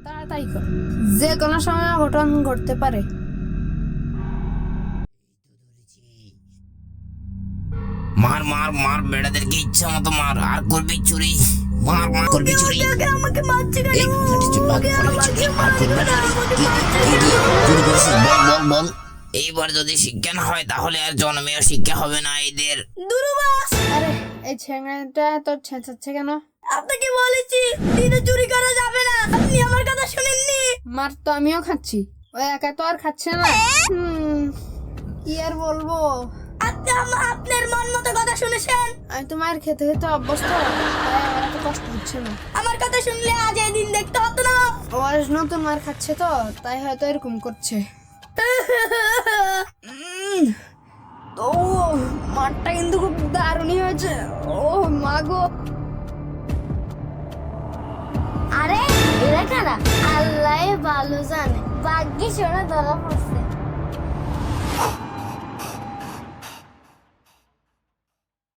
তাড়াতাড়ি কর, যে কোনো সময় অঘটন ঘটতে পারে। মার মার মার, বেড়াদেরকে ইচ্ছা মতো মার, আর করবি চুরি। মার মার, করবি চুরি। আমাকে মারছে কেন? এই হাঁটি চুপ, ভাগ, করবি চুরি, আর করবি চুরি। কি চুরি করেছিস? বল বল বল। এইবার যদি শিক্ষা না হয় তাহলে আর জন্মেও শিক্ষা হবে না এদের। দুরুবাস, আরে এই ছেলেটা তোর ছেঁচাচ্ছে কেন? আপনাকে বলেছি দিনে চুরি করা যাবে না, আপনি আমার কথা শুনেননি। মার তো আমিও খাচ্ছি, ওই একা তো আর খাচ্ছে না। কি আর বলবো, আপনি আপনার মন মতো কথা শুনেছেন। আমি তো মায়ের খেতে খেতে অভ্যস্ত, তাই আমার এত কষ্ট হচ্ছে না। আমার কথা শুনলে আজ এই দিন দেখতে হতো না। ও আজ নতুন মার খাচ্ছে তো, তাই হয়তো এরকম করছে। তো মারটা কিন্তু খুব দারুণই হয়েছে। ও মা গো, আরে এরা কারা? আল্লাহ ভালো জানে, ভাগ্যিস ওরা ধরা পড়ছে।